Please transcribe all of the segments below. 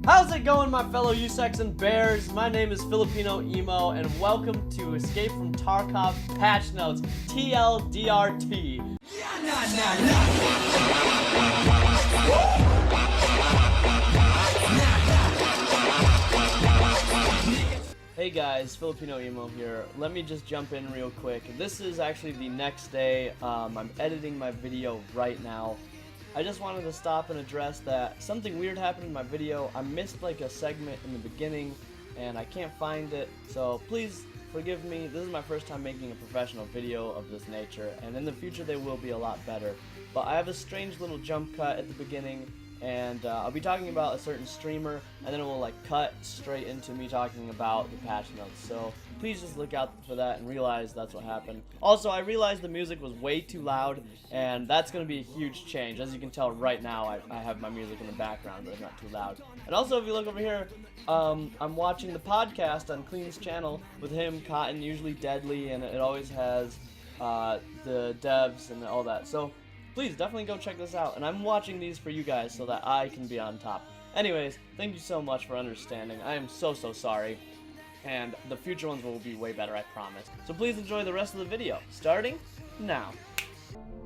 How's it going, my fellow U-Saxon Bears? My name is Filipino Emo, and welcome to Escape from Tarkov Patch Notes, TLDRT. Hey guys, Filipino Emo here. Let me just jump in real quick. This is actually the next day. I'm editing my video right now. I just wanted to stop and address that something weird happened in my video. I missed like a segment in the beginning and I can't find it, so please forgive me. This is my first time making a professional video of this nature, and in the future they will be a lot better. But I have a strange little jump cut at the beginning, and I'll be talking about a certain streamer, and then it will like cut straight into me talking about the patch notes. So please just look out for that and realize that's what happened. Also, I realized the music was way too loud, and that's going to be a huge change. As you can tell right now, I have my music in the background, but it's not too loud. And also, if you look over here, I'm watching the podcast on Clean's channel with him, Cotton, usually Deadly, and it always has the devs and all that. So please definitely go check this out, and I'm watching these for you guys so that I can be on top. Anyways, thank you so much for understanding. I am so sorry, and the future ones will be way better, I promise. So please enjoy the rest of the video, starting now.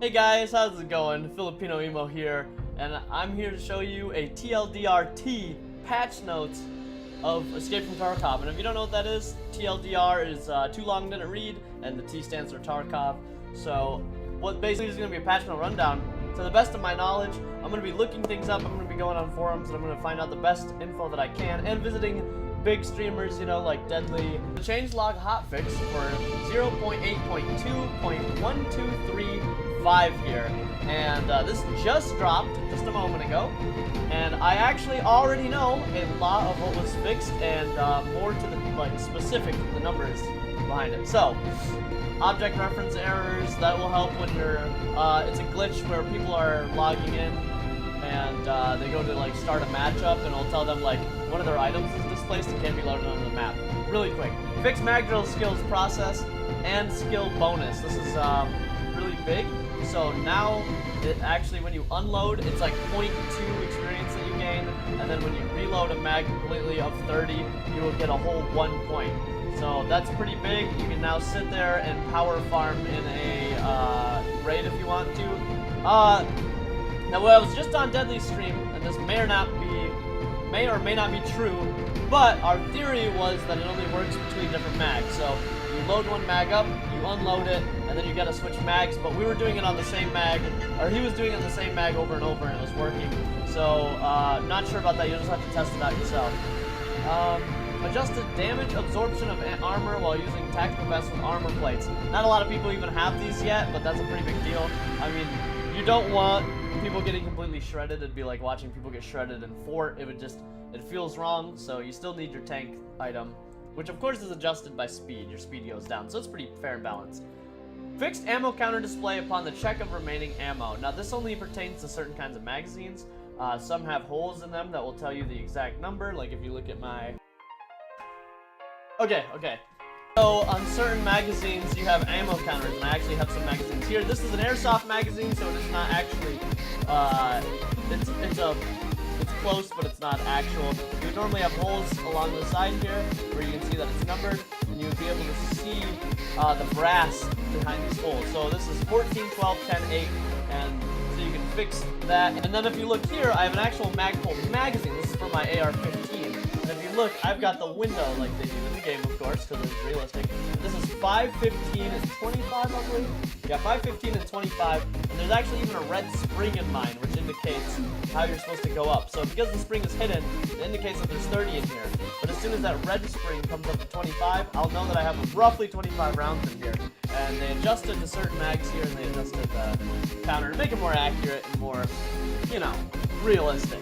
Hey guys, how's it going? Filipino Emo here, and I'm here to show you a TLDRT patch notes of Escape from Tarkov. And if you don't know what that is, TLDR is too long didn't read, and the T stands for Tarkov. So what basically is going to be a patch note rundown. To the best of my knowledge, I'm going to be looking things up, I'm going to be going on forums, and I'm going to find out the best info that I can, and visiting big streamers, you know, like Deadly. The changelog hotfix for 0.8.2.1235 here, and this just dropped just a moment ago, and I actually already know a lot of what was fixed, and more to the specific the numbers behind it. So object reference errors, that will help when you're, it's a glitch where people are logging in and they go to like start a matchup, and it'll tell them like one of their items is displaced and can't be loaded onto the map. Really quick. Fix mag drill skills process and skill bonus. This is really big. So now, it actually, when you unload, it's like 0.2 experience that you gain, and then when you reload a mag completely of 30, you will get a whole 1 point. So that's pretty big. You can now sit there and power farm in a raid if you want to. Now, I was just on Deadly's stream, and this may or may not be true, but our theory was that it only works between different mags. So you load one mag up, you unload it, and then you gotta switch mags. But we were doing it on the same mag, or he was doing it on the same mag over and over, and it was working. So not sure about that. You'll just have to test it out yourself. Adjusted damage absorption of armor while using tactical vests with armor plates. Not a lot of people even have these yet, but that's a pretty big deal. I mean, you don't want people getting completely shredded. It'd be like watching people get shredded in Fort. It feels wrong, so you still need your tank item, which of course is adjusted by speed. Your speed goes down, so it's pretty fair and balanced. Fixed ammo counter display upon the check of remaining ammo. Now this only pertains to certain kinds of magazines. Some have holes in them that will tell you the exact number, like if you look at my... Okay. So on certain magazines you have ammo counters, and I actually have some magazines here. This is an airsoft magazine, so it is not actually, it's close, but it's not actual. You would normally have holes along the side here where you can see that it's numbered, and you would be able to see the brass behind these holes. So this is 14, 12, 10, 8, and so you can fix that. And then if you look here, I have an actual Magpul magazine. This is for my AR-15. And if you look, I've got the window like they do in the game, of course, because it's realistic. This is 515 and 25, I believe. Yeah, 515 and 25. And there's actually even a red spring in mine, which indicates how you're supposed to go up. So because the spring is hidden, it indicates that there's 30 in here. But as soon as that red spring comes up to 25, I'll know that I have roughly 25 rounds in here. And they adjusted to certain mags here, and they adjusted the counter to make it more accurate and more, you know, realistic.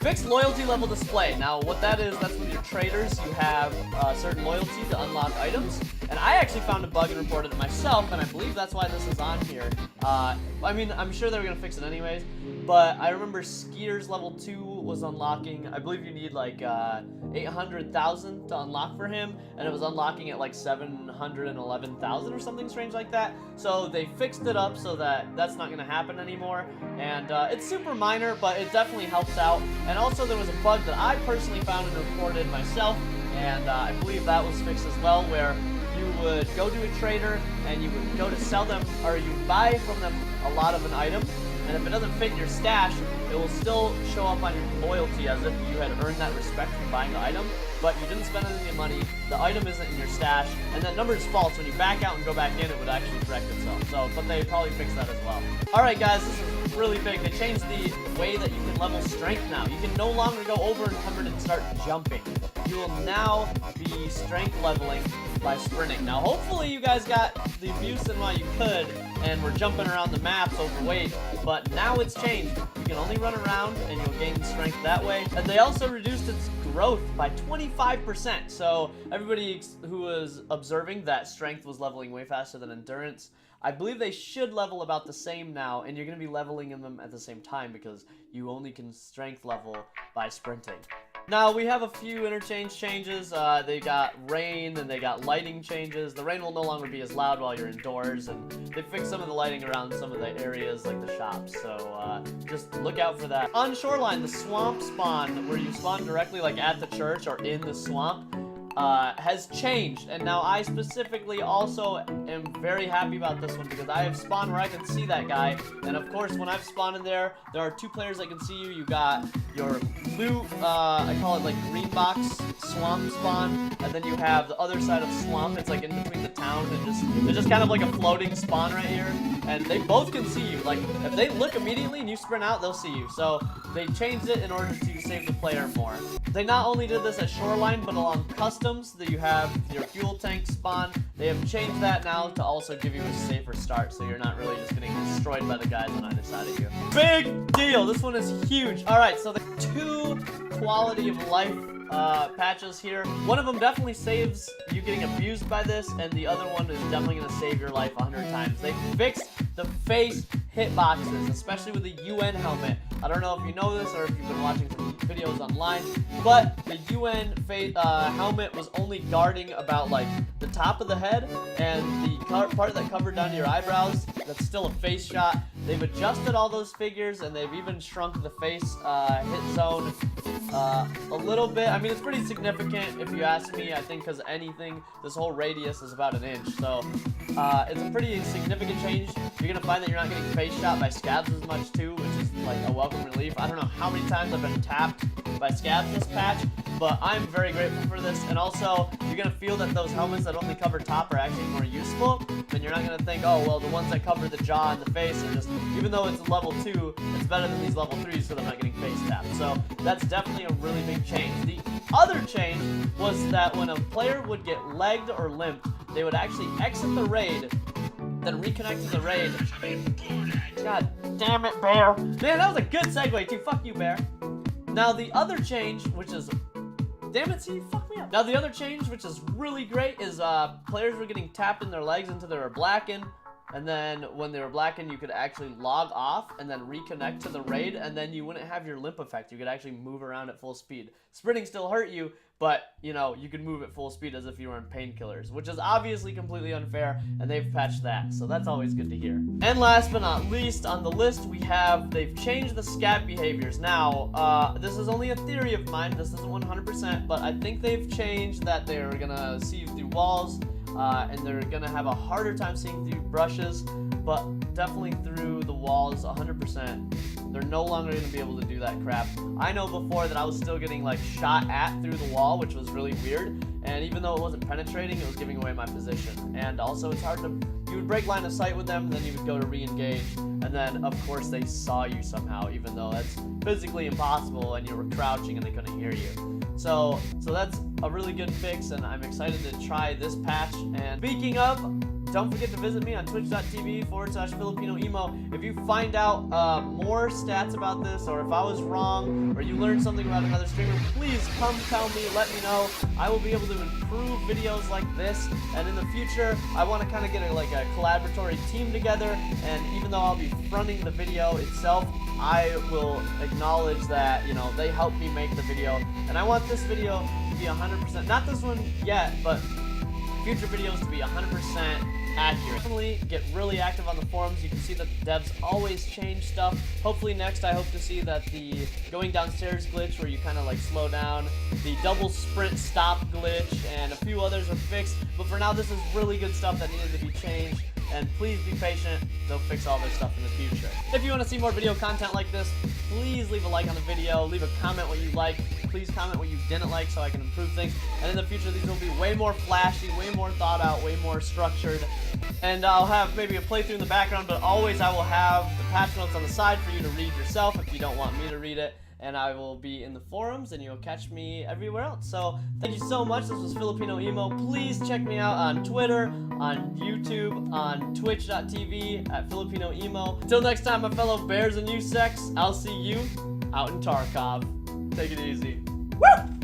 Fixed loyalty level display. Now, what that is, that's with your traders. You have certain loyalty to unlock items. And I actually found a bug and reported it myself, and I believe that's why this is on here. I mean, I'm sure they were going to fix it anyways, but I remember Skier's level 2 was unlocking. I believe you need like 800,000 to unlock for him, and it was unlocking at like 711,000 or something strange like that. So they fixed it up so that that's not going to happen anymore, and it's super minor, but it definitely helps out. And also there was a bug that I personally found and reported myself, and I believe that was fixed as well, where you would go to a trader and you would go to sell them, or you buy from them a lot of an item, and if it doesn't fit in your stash, it will still show up on your loyalty as if you had earned that respect from buying the item, but you didn't spend any money, the item isn't in your stash, and that number is false. When you back out and go back in, it would actually correct itself. So, but they probably fixed that as well. Alright guys, this is really big. They changed the way that you can level strength now. You can no longer go over encumbered and start jumping. You will now be strength leveling by sprinting. Now hopefully you guys got the abuse in while you could and were jumping around the maps overweight, but now it's changed. You can only run around and you'll gain strength that way. And they also reduced its growth by 25%. So everybody who was observing that strength was leveling way faster than endurance, I believe they should level about the same now, and you're going to be leveling in them at the same time because you only can strength level by sprinting. Now, we have a few interchange changes. They got rain and they got lighting changes. The rain will no longer be as loud while you're indoors, and they fixed some of the lighting around some of the areas like the shops, so just look out for that. On Shoreline, the swamp spawn, where you spawn directly like at the church or in the swamp, has changed, and now I specifically also am very happy about this one because I have spawned where I can see that guy, and of course when I've spawned in there are two players that can see you. You got your blue, I call it like green box swamp spawn, and then you have the other side of swamp. It's like in between the town, and it's just kind of like a floating spawn right here, and they both can see you. Like if they look immediately and you sprint out, they'll see you. So they changed it in order to save the player more. They not only did this at Shoreline, but along customs that you have your fuel tank spawn, they have changed that now to also give you a safer start, so you're not really just getting destroyed by the guys on either side of you. Big deal! This one is huge. Alright, so the two quality of life patches here. One of them definitely saves you getting abused by this, and the other one is definitely going to save your life 100 times. They fixed the face hitboxes, especially with the UN helmet. I don't know if you know this or if you've been watching some videos online, but the UN helmet was only guarding about like the top of the head, and the part that covered down to your eyebrows, that's still a face shot. They've adjusted all those figures, and they've even shrunk the face hit zone a little bit. I mean, it's pretty significant if you ask me. I think because anything, this whole radius is about 1 inch, so it's a pretty significant change. You're gonna find that you're not getting face shot by scabs as much too, which is like a welcome relief. I don't know how many times I've been tapped by scabs this patch, but I'm very grateful for this. And also, you're gonna feel that those helmets that only cover top are actually more useful. And you're not gonna think, oh well, the ones that cover the jaw and the face are just, even though it's level 2, it's better than these level 3s because I'm not getting face tapped. So that's definitely a really big change. The other change was that when a player would get legged or limped, they would actually exit the raid, then reconnect to the raid. God damn it, Bear. Man, that was a good segue too. Fuck you, Bear. Now the other change, which is, damn it, see, you fucked me up. Now the other change, which is really great, is players were getting tapped in their legs until they were blackened, and then when they were blackened, you could actually log off and then reconnect to the raid, and then you wouldn't have your limp effect. You could actually move around at full speed. Sprinting still hurt you, but, you know, you could move at full speed as if you were in painkillers, which is obviously completely unfair, and they've patched that, so that's always good to hear. And last but not least, on the list, they've changed the scat behaviors. Now, this is only a theory of mine, this isn't 100%, but I think they've changed that they're gonna see through walls, and they're gonna have a harder time seeing through brushes, but definitely through the walls 100%. They're no longer going to be able to do that crap. I know before that I was still getting like shot at through the wall, which was really weird, and even though it wasn't penetrating, it was giving away my position. And also it's hard to, you would break line of sight with them, and then you would go to re-engage, and then of course they saw you somehow, even though that's physically impossible and you were crouching and they couldn't hear you. So that's a really good fix, and I'm excited to try this patch. And speaking of, don't forget to visit me on twitch.tv/FilipinoEmo. If you find out more stats about this, or if I was wrong, or you learned something about another streamer, please come tell me, let me know. I will be able to improve videos like this, and in the future, I want to kind of get a collaboratory team together, and even though I'll be fronting the video itself, I will acknowledge that, you know, they helped me make the video, and I want this video to be 100%, not this one yet, but future videos to be 100% accurate. Definitely get really active on the forums. You can see that the devs always change stuff. Hopefully next I hope to see that the going downstairs glitch where you kind of like slow down, the double sprint stop glitch, and a few others are fixed. But for now, this is really good stuff that needed to be changed. And please be patient, they'll fix all this stuff in the future. If you want to see more video content like this, please leave a like on the video, leave a comment what you like, please comment what you didn't like so I can improve things. And in the future, these will be way more flashy, way more thought out, way more structured. And I'll have maybe a playthrough in the background, but always I will have the patch notes on the side for you to read yourself if you don't want me to read it. And I will be in the forums, and you'll catch me everywhere else. So thank you so much. This was Filipino Emo. Please check me out on Twitter, on YouTube, on Twitch.tv at Filipino Emo. Until next time, my fellow bears and you sex, I'll see you out in Tarkov. Take it easy. Woo!